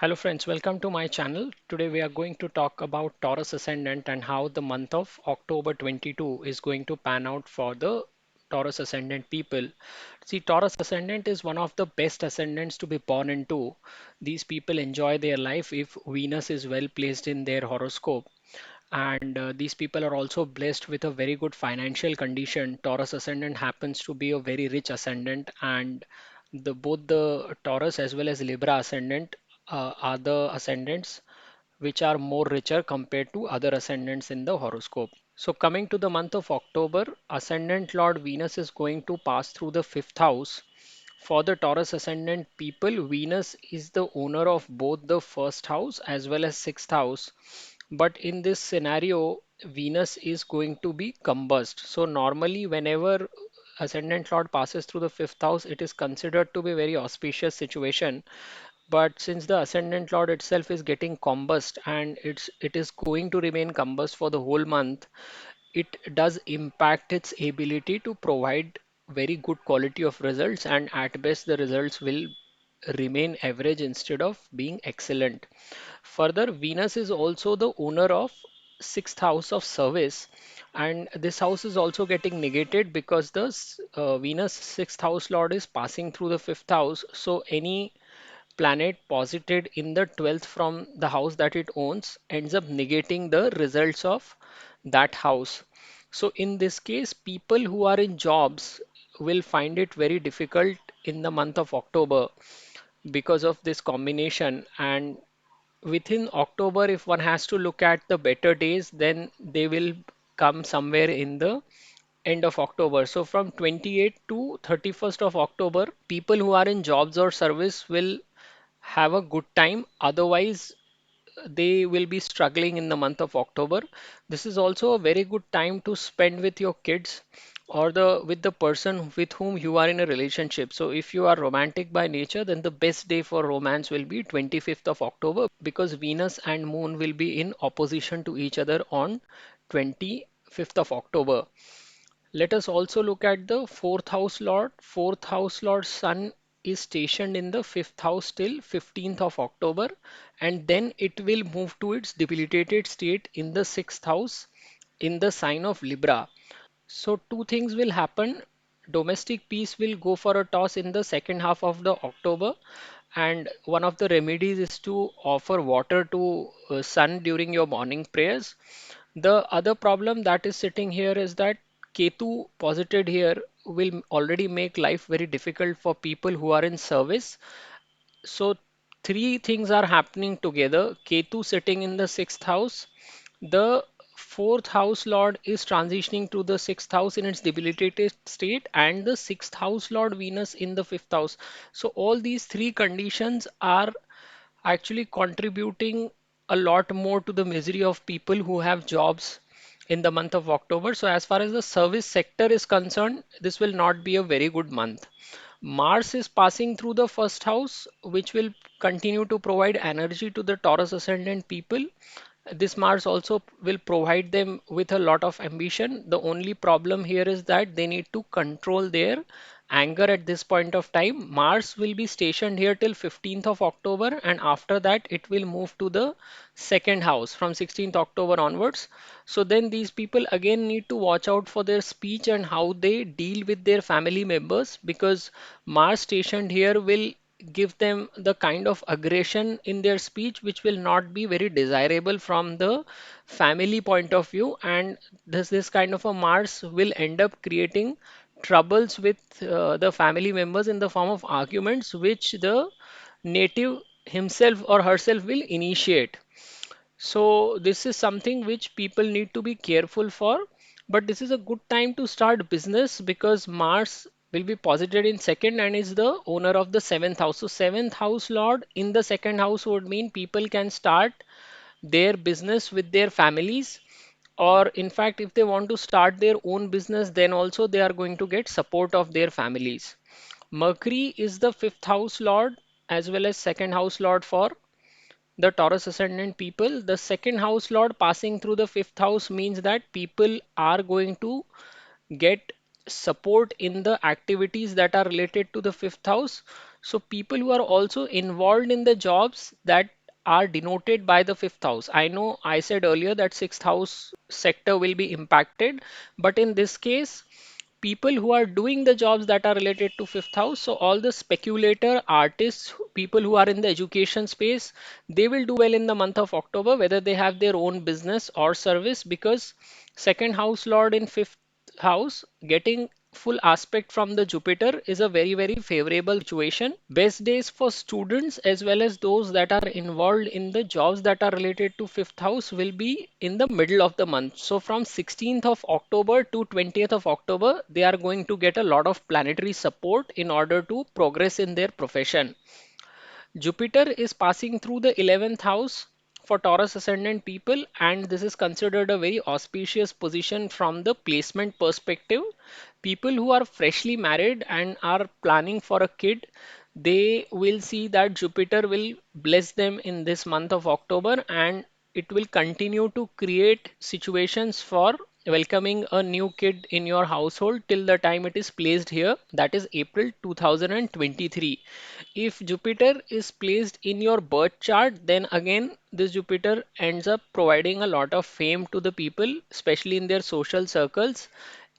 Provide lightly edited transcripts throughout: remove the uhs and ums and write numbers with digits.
Hello friends, welcome to my channel. Today we are going to talk about Taurus Ascendant and how the month of October 22 is going to pan out for the Taurus Ascendant people. See, Taurus Ascendant is one of the best ascendants to be born into. These people enjoy their life if Venus is well placed in their horoscope. And these people are also blessed with a very good financial condition. Taurus Ascendant happens to be a very rich ascendant, and both the Taurus as well as Libra Ascendant are the ascendants which are more richer compared to other ascendants in the horoscope. So coming to the month of October, Ascendant Lord Venus is going to pass through the fifth house. For the Taurus ascendant people, Venus is the owner of both the first house as well as sixth house. But in this scenario, Venus is going to be combust. So normally, whenever ascendant Lord passes through the fifth house, it is considered to be a very auspicious situation. But since the ascendant Lord itself is getting combust and it is going to remain combust for the whole month, it does impact its ability to provide very good quality of results, and at best the results will remain average instead of being excellent. Further, Venus is also the owner of sixth house of service, and this house is also getting negated because the Venus sixth house lord is passing through the fifth house. So any planet posited in the 12th from the house that it owns ends up negating the results of that house. So in this case, people who are in jobs will find it very difficult in the month of October because of this combination. And within October, if one has to look at the better days, then they will come somewhere in the end of October. So from 28th to 31st of October, people who are in jobs or service will have a good time. Otherwise, they will be struggling in the month of October. This is also a very good time to spend with your kids or the with the person with whom you are in a relationship. So if you are romantic by nature, then the best day for romance will be 25th of October because Venus and Moon will be in opposition to each other on 25th of October. Let us also look at the fourth house lord. Fourth house lord Sun is stationed in the fifth house till 15th of October, and then it will move to its debilitated state in the sixth house in the sign of Libra. So two things will happen. Domestic peace will go for a toss in the second half of the October, and one of the remedies is to offer water to sun during your morning prayers. The other problem that is sitting here is that Ketu posited here will already make life very difficult for people who are in service. So three things are happening together. Ketu sitting in the sixth house, the fourth house lord is transitioning to the sixth house in its debilitated state, and the sixth house lord Venus in the fifth house. So all these three conditions are actually contributing a lot more to the misery of people who have jobs in the month of October. So as far as the service sector is concerned, this will not be a very good month. Mars is passing through the first house, which will continue to provide energy to the Taurus ascendant people. This Mars also will provide them with a lot of ambition. The only problem here is that they need to control their anger at this point of time. Mars will be stationed here till 15th of October, and after that it will move to the second house from 16th October onwards. So then these people again need to watch out for their speech and how they deal with their family members, because Mars stationed here will give them the kind of aggression in their speech which will not be very desirable from the family point of view, and this kind of a Mars will end up creating troubles with the family members in the form of arguments which the native himself or herself will initiate. So this is something which people need to be careful for. But this is a good time to start business because Mars will be posited in second and is the owner of the seventh house. So seventh house lord in the second house would mean people can start their business with their families, or in fact if they want to start their own business, then also they are going to get support of their families. Mercury is the fifth house lord as well as second house lord for the Taurus ascendant people. The second house lord passing through the fifth house means that people are going to get support in the activities that are related to the fifth house. So people who are also involved in the jobs that are denoted by the fifth house. I know I said earlier that sixth house sector will be impacted, but in this case, people who are doing the jobs that are related to fifth house, so all the speculator artists, people who are in the education space, they will do well in the month of October, whether they have their own business or service, because second house lord in fifth house getting full aspect from the Jupiter is a very, very favorable situation. Best days for students as well as those that are involved in the jobs that are related to fifth house will be in the middle of the month. So from 16th of October to 20th of October, they are going to get a lot of planetary support in order to progress in their profession. Jupiter is passing through the 11th house for Taurus ascendant people, and this is considered a very auspicious position from the placement perspective. People who are freshly married and are planning for a kid, they will see that Jupiter will bless them in this month of October, and it will continue to create situations for welcoming a new kid in your household till the time it is placed here, that is April 2023. If Jupiter is placed in your birth chart, then again this Jupiter ends up providing a lot of fame to the people, especially in their social circles,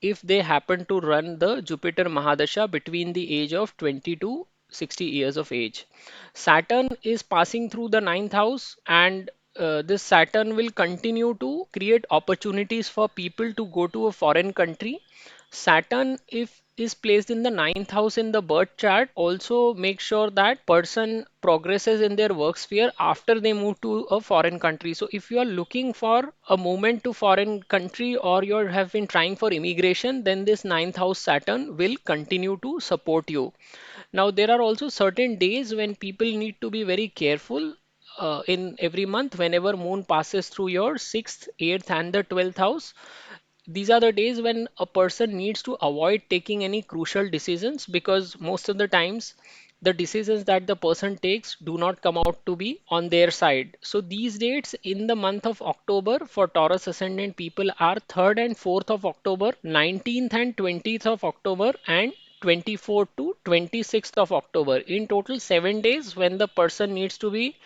if they happen to run the Jupiter Mahadasha between the age of 20 to 60 years of age. Saturn is passing through the ninth house, and this Saturn will continue to create opportunities for people to go to a foreign country. Saturn, if is placed in the ninth house in the birth chart, also make sure that person progresses in their work sphere after they move to a foreign country. So if you are looking for a movement to foreign country, or you have been trying for immigration, then this ninth house Saturn will continue to support you. Now, there are also certain days when people need to be very careful in every month whenever moon passes through your sixth, eighth, and the 12th house. These are the days when a person needs to avoid taking any crucial decisions, because most of the times the decisions that the person takes do not come out to be on their side. So these dates in the month of October for Taurus ascendant people are 3rd and 4th of October, 19th and 20th of October, and 24th to 26th of October. In total, 7 days when the person needs to be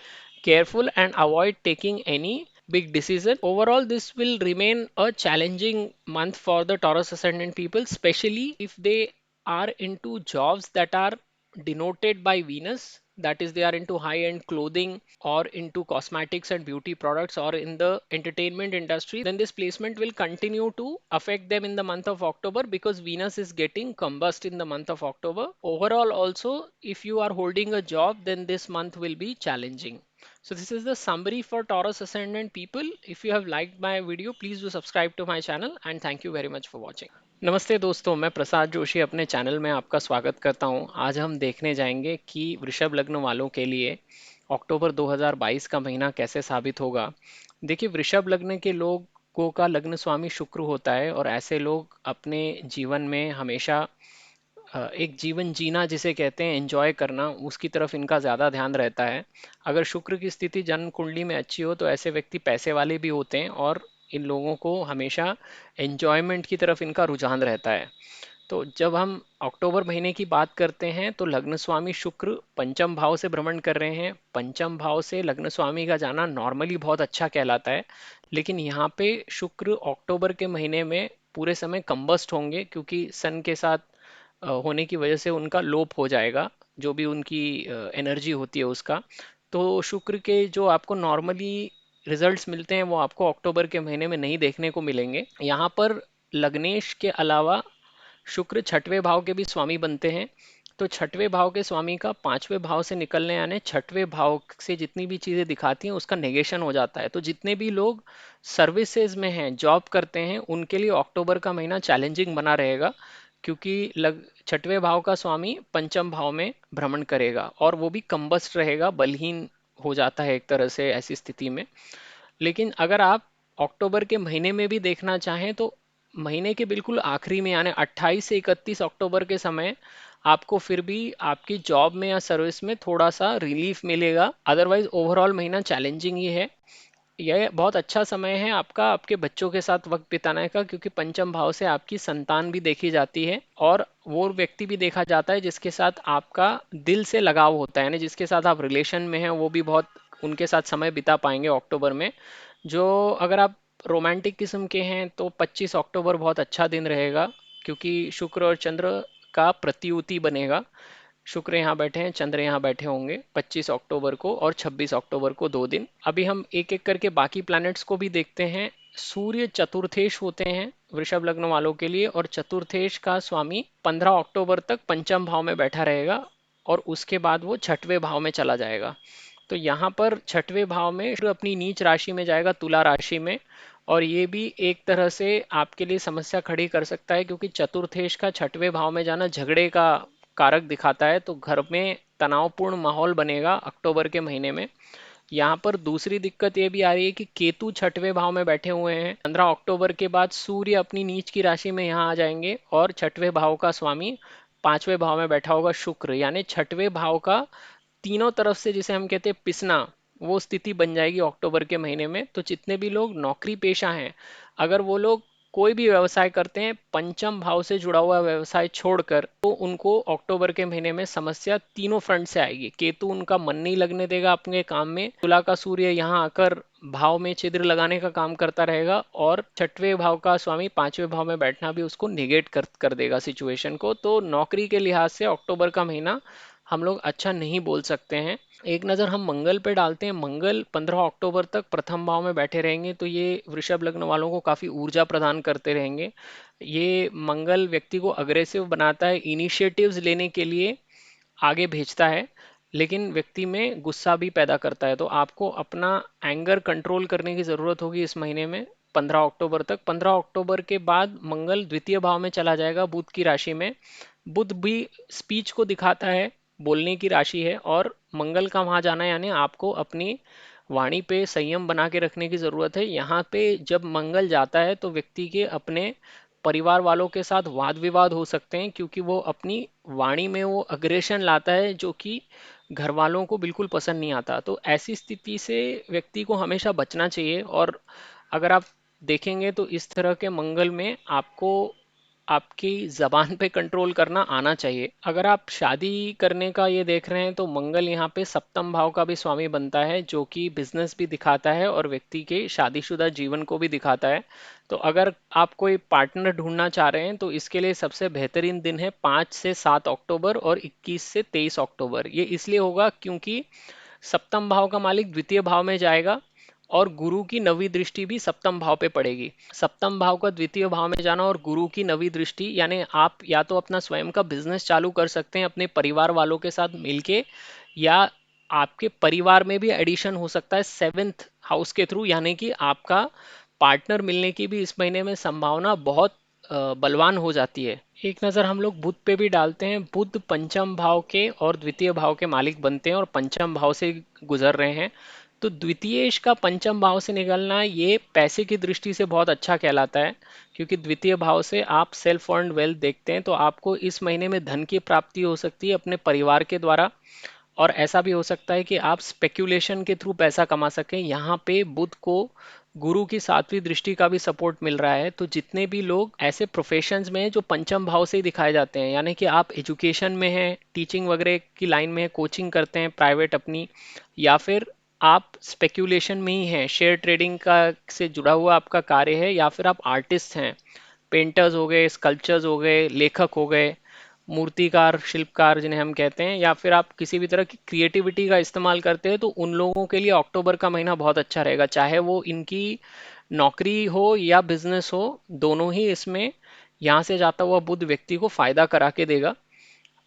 careful and avoid taking any big decision. Overall, this will remain a challenging month for the Taurus ascendant people, especially if they are into jobs that are denoted by Venus. That is, they are into high-end clothing or into cosmetics and beauty products or in the entertainment industry. Then this placement will continue to affect them in the month of October, because Venus is getting combust in the month of October. Overall, also, if you are holding a job, then this month will be challenging. So this is the summary for Taurus ascendant people. If you have liked my video, please do subscribe to my channel, and thank you very much for watching. नमस्ते दोस्तों, मैं प्रसाद जोशी अपने channel में आपका स्वागत करता हूं। आज हम देखने जाएंगे कि वृषभ लग्न वालों के लिए अक्टूबर 2022 का महीना कैसे साबित होगा। देखिए, वृषभ लग्न के लोगों का लग्न स्वामी शुक्र होता है, और ऐसे लोग अपने जीवन में हमेशा एक जीवन जीना जिसे कहते हैं, एंजॉय करना, उसकी तरफ इनका ज़्यादा ध्यान रहता है। अगर शुक्र की स्थिति जन्म कुंडली में अच्छी हो तो ऐसे व्यक्ति पैसे वाले भी होते हैं, और इन लोगों को हमेशा एंजॉयमेंट की तरफ इनका रुझान रहता है। तो जब हम अक्टूबर महीने की बात करते हैं तो लग्न स्वामी शुक्र पंचम भाव से भ्रमण कर रहे हैं। पंचम भाव से लग्न स्वामी का जाना नॉर्मली बहुत अच्छा कहलाता है, लेकिन यहाँ पे शुक्र अक्टूबर के महीने में पूरे समय कंबस्ट होंगे, क्योंकि सन के साथ होने की वजह से उनका लोप हो जाएगा, जो भी उनकी एनर्जी होती है उसका। तो शुक्र के जो आपको नॉर्मली रिजल्ट्स मिलते हैं वो आपको अक्टूबर के महीने में नहीं देखने को मिलेंगे। यहाँ पर लग्नेश के अलावा शुक्र छठवें भाव के भी स्वामी बनते हैं। तो छठवें भाव के स्वामी का पांचवें भाव से निकलने आने छठवें भाव से जितनी भी चीजें दिखाती हैं उसका नेगेशन हो जाता है। तो जितने भी लोग सर्विसेज में हैं, जॉब करते हैं, उनके लिए अक्टूबर का महीना चैलेंजिंग बना रहेगा, क्योंकि छठवें भाव का स्वामी पंचम भाव में भ्रमण करेगा, और वो भी कंबस्ट रहेगा, बलहीन हो जाता है एक तरह से ऐसी स्थिति में। लेकिन अगर आप अक्टूबर के महीने में भी देखना चाहें तो महीने के बिल्कुल आखिरी में, यानी 28 से 31 अक्टूबर के समय आपको फिर भी आपकी जॉब में या सर्विस में थोड़ा सा रिलीफ मिलेगा। अदरवाइज ओवरऑल महीना चैलेंजिंग ही है। यह बहुत अच्छा समय है आपका आपके बच्चों के साथ वक्त बिताने का, क्योंकि पंचम भाव से आपकी संतान भी देखी जाती है और वो व्यक्ति भी देखा जाता है जिसके साथ आपका दिल से लगाव होता है, यानी जिसके साथ आप रिलेशन में हैं वो भी बहुत उनके साथ समय बिता पाएंगे अक्टूबर में। जो अगर आप रोमांटिक किस्म के हैं तो 25 अक्टूबर बहुत अच्छा दिन रहेगा, क्योंकि शुक्र और चंद्र का प्रत्युति बनेगा। शुक्र यहाँ बैठे हैं, चंद्र यहाँ बैठे होंगे 25 अक्टूबर को और 26 अक्टूबर को, 2 दिन। अभी हम एक एक करके बाकी प्लैनेट्स को भी देखते हैं। सूर्य चतुर्थेश होते हैं वृषभ लग्न वालों के लिए, और चतुर्थेश का स्वामी 15 अक्टूबर तक पंचम भाव में बैठा रहेगा और उसके बाद वो छठवें भाव में चला जाएगा। तो यहाँ पर छठवें भाव में शुक्र अपनी नीच राशि में जाएगा, तुला राशि में। और ये भी एक तरह से आपके लिए समस्या खड़ी कर सकता है, क्योंकि चतुर्थेश का छठवें भाव में जाना झगड़े का कारक दिखाता है, तो घर में तनावपूर्ण माहौल बनेगा अक्टूबर के महीने में। यहाँ पर दूसरी दिक्कत ये भी आ रही है कि केतु छठवें भाव में बैठे हुए हैं। 15 अक्टूबर के बाद सूर्य अपनी नीच की राशि में यहाँ आ जाएंगे और छठवें भाव का स्वामी 5वें भाव में बैठा होगा शुक्र, यानी छठवें भाव का तीनों तरफ से जिसे हम कहते हैं पिसना, वो स्थिति बन जाएगी अक्टूबर के महीने में। तो जितने भी लोग नौकरी पेशा हैं, अगर वो लोग कोई भी व्यवसाय करते हैं पंचम भाव से जुड़ा हुआ व्यवसाय छोड़कर, तो उनको अक्टूबर के महीने में समस्या तीनों फ्रंट से आएगी। केतु उनका मन नहीं लगने देगा अपने काम में, तुला का सूर्य यहाँ आकर भाव में छिद्र लगाने का काम करता रहेगा, और छठवें भाव का स्वामी 5वें भाव में बैठना भी उसको निगेट कर देगा सिचुएशन को। तो नौकरी के लिहाज से अक्टूबर का महीना हम लोग अच्छा नहीं बोल सकते हैं। एक नज़र हम मंगल पे डालते हैं। मंगल 15 अक्टूबर तक प्रथम भाव में बैठे रहेंगे, तो ये वृषभ लग्न वालों को काफ़ी ऊर्जा प्रदान करते रहेंगे। ये मंगल व्यक्ति को अग्रेसिव बनाता है, इनिशिएटिव्स लेने के लिए आगे भेजता है, लेकिन व्यक्ति में गुस्सा भी पैदा करता है। तो आपको अपना एंगर कंट्रोल करने की ज़रूरत होगी इस महीने में 15 अक्टूबर तक। 15 अक्टूबर के बाद मंगल द्वितीय भाव में चला जाएगा बुध की राशि में। बुध भी स्पीच को दिखाता है, बोलने की राशि है, और मंगल का वहां जाना यानी आपको अपनी वाणी पे संयम बना के रखने की ज़रूरत है। यहाँ पे जब मंगल जाता है तो व्यक्ति के अपने परिवार वालों के साथ वाद विवाद हो सकते हैं, क्योंकि वो अपनी वाणी में वो अग्रेशन लाता है जो कि घर वालों को बिल्कुल पसंद नहीं आता। तो ऐसी स्थिति से व्यक्ति को हमेशा बचना चाहिए। और अगर आप देखेंगे तो इस तरह के मंगल में आपको आपकी जबान पे कंट्रोल करना आना चाहिए। अगर आप शादी करने का ये देख रहे हैं तो मंगल यहाँ पे सप्तम भाव का भी स्वामी बनता है, जो कि बिजनेस भी दिखाता है और व्यक्ति के शादीशुदा जीवन को भी दिखाता है। तो अगर आप कोई पार्टनर ढूंढना चाह रहे हैं तो इसके लिए सबसे बेहतरीन दिन है 5 से 7 अक्टूबर और 21 से 23 अक्टूबर। ये इसलिए होगा क्योंकि सप्तम भाव का मालिक द्वितीय भाव में जाएगा और गुरु की नवी दृष्टि भी सप्तम भाव पे पड़ेगी। सप्तम भाव का द्वितीय भाव में जाना और गुरु की नवी दृष्टि, यानी आप या तो अपना स्वयं का बिजनेस चालू कर सकते हैं अपने परिवार वालों के साथ मिलके, या आपके परिवार में भी एडिशन हो सकता है 7th हाउस के थ्रू, यानी कि आपका पार्टनर मिलने की भी इस महीने में संभावना बहुत बलवान हो जाती है। एक नज़र हम लोग बुध पे भी डालते हैं। बुध पंचम भाव के और द्वितीय भाव के मालिक बनते हैं और पंचम भाव से गुजर रहे हैं। तो द्वितीयेश का पंचम भाव से निकलना ये पैसे की दृष्टि से बहुत अच्छा कहलाता है, क्योंकि द्वितीय भाव से आप सेल्फ अर्न्ड वेल्थ देखते हैं। तो आपको इस महीने में धन की प्राप्ति हो सकती है अपने परिवार के द्वारा, और ऐसा भी हो सकता है कि आप स्पेक्यूलेशन के थ्रू पैसा कमा सकें। यहाँ पे बुध को गुरु की 7वीं दृष्टि का भी सपोर्ट मिल रहा है। तो जितने भी लोग ऐसे प्रोफेशंस में हैं जो पंचम भाव से ही दिखाए जाते हैं, यानी कि आप एजुकेशन में हैं, टीचिंग वगैरह की लाइन में है, कोचिंग करते हैं प्राइवेट अपनी, या फिर आप स्पेक्यूलेशन में ही हैं, शेयर ट्रेडिंग का से जुड़ा हुआ आपका कार्य है, या फिर आप आर्टिस्ट हैं, पेंटर्स हो गए, स्कल्पचर्स हो गए, लेखक हो गए, मूर्तिकार शिल्पकार जिन्हें हम कहते हैं, या फिर आप किसी भी तरह की क्रिएटिविटी का इस्तेमाल करते हैं, तो उन लोगों के लिए अक्टूबर का महीना बहुत अच्छा रहेगा। चाहे वो इनकी नौकरी हो या बिजनेस हो, दोनों ही इसमें यहाँ से जाता हुआ बुध व्यक्ति को फायदा करा के देगा।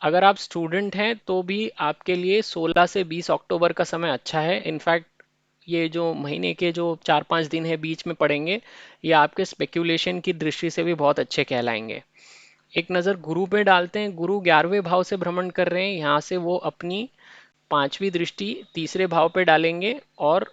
अगर आप स्टूडेंट हैं तो भी आपके लिए 16 से 20 अक्टूबर का समय अच्छा है। इनफैक्ट ये जो महीने के जो 4-5 दिन है बीच में पड़ेंगे, ये आपके स्पेक्यूलेशन की दृष्टि से भी बहुत अच्छे कहलाएंगे। एक नज़र गुरु पे डालते हैं। गुरु 11वें भाव से भ्रमण कर रहे हैं, यहाँ से वो अपनी 5वीं दृष्टि तीसरे भाव पे डालेंगे और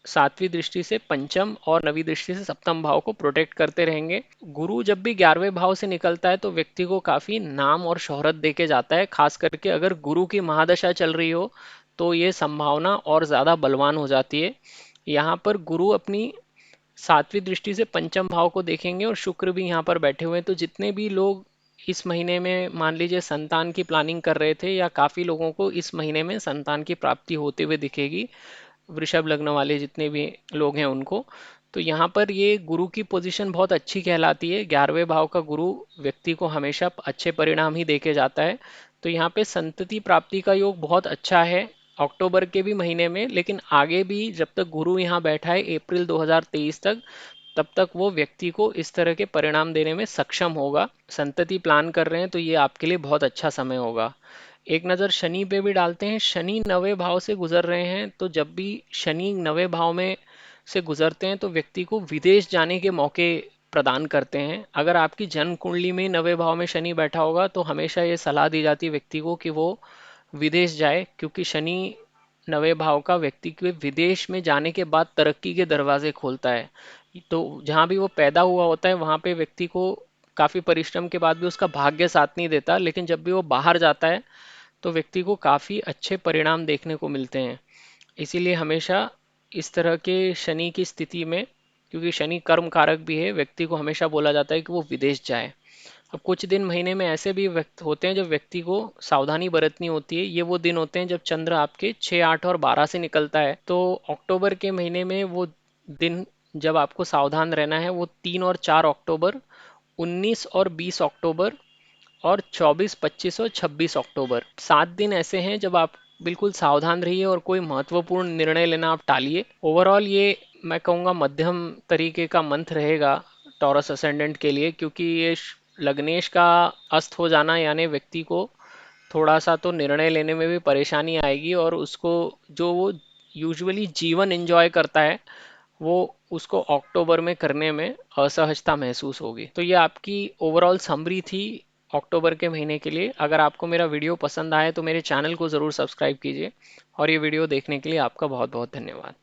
7वीं दृष्टि से पंचम और 9वीं दृष्टि से सप्तम भाव को प्रोटेक्ट करते रहेंगे। गुरु जब भी 11वें भाव से निकलता है तो व्यक्ति को काफी नाम और शोहरत दे के जाता है। खास करके अगर गुरु की महादशा चल रही हो तो ये संभावना और ज्यादा बलवान हो जाती है। यहाँ पर गुरु अपनी सातवीं दृष्टि से पंचम भाव को देखेंगे और शुक्र भी यहाँ पर बैठे हुए हैं। तो जितने भी लोग इस महीने में मान लीजिए संतान की प्लानिंग कर रहे थे, या काफी लोगों को इस महीने में संतान की प्राप्ति होते हुए दिखेगी, वृषभ लग्न वाले जितने भी लोग हैं उनको। तो यहाँ पर ये गुरु की पोजीशन बहुत अच्छी कहलाती है। 11वें भाव का गुरु व्यक्ति को हमेशा अच्छे परिणाम ही देके जाता है। तो यहाँ पे संतति प्राप्ति का योग बहुत अच्छा है अक्टूबर के भी महीने में, लेकिन आगे भी जब तक गुरु यहाँ बैठा है अप्रैल 2023 तक, तब तक वो व्यक्ति को इस तरह के परिणाम देने में सक्षम होगा। संतति प्लान कर रहे हैं तो ये आपके लिए बहुत अच्छा समय होगा। एक नज़र शनि पे भी डालते हैं। शनि 9वें भाव से गुजर रहे हैं, तो जब भी शनि 9वें भाव में से गुजरते हैं तो व्यक्ति को विदेश जाने के मौके प्रदान करते हैं। अगर आपकी जन्म कुंडली में 9वें भाव में शनि बैठा होगा तो हमेशा ये सलाह दी जाती है व्यक्ति को कि वो विदेश जाए, क्योंकि शनि 9वें भाव का व्यक्ति के विदेश में जाने के बाद तरक्की के दरवाजे खोलता है। तो जहाँ भी वो पैदा हुआ होता है वहाँ पे व्यक्ति को काफी परिश्रम के बाद भी उसका भाग्य साथ नहीं देता, लेकिन जब भी वो बाहर जाता है तो व्यक्ति को काफी अच्छे परिणाम देखने को मिलते हैं। इसीलिए हमेशा इस तरह के शनि की स्थिति में, क्योंकि शनि कर्म कारक भी है, व्यक्ति को हमेशा बोला जाता है कि वो विदेश जाए। अब कुछ दिन महीने में ऐसे भी व्यक्त होते हैं जब व्यक्ति को सावधानी बरतनी होती है। ये वो दिन होते हैं जब चंद्र आपके 6, 8 और 12 से निकलता है। तो अक्टूबर के महीने में वो दिन जब आपको सावधान रहना है वो 3 और 4 अक्टूबर, 19 और 20 अक्टूबर, और 24, 25 और 26 अक्टूबर। 7 दिन ऐसे हैं जब आप बिल्कुल सावधान रहिए और कोई महत्वपूर्ण निर्णय लेना आप टालिए। ओवरऑल ये मैं कहूँगा मध्यम तरीके का मंथ रहेगा टॉरस असेंडेंट के लिए, क्योंकि ये लग्नेश का अस्त हो जाना यानी व्यक्ति को थोड़ा सा तो निर्णय लेने में भी परेशानी आएगी, और उसको जो वो यूजुअली जीवन एंजॉय करता है वो उसको अक्टूबर में करने में असहजता महसूस होगी। तो ये आपकी ओवरऑल समरी थी अक्टूबर के महीने के लिए। अगर आपको मेरा वीडियो पसंद आए तो मेरे चैनल को ज़रूर सब्सक्राइब कीजिए, और ये वीडियो देखने के लिए आपका बहुत बहुत धन्यवाद।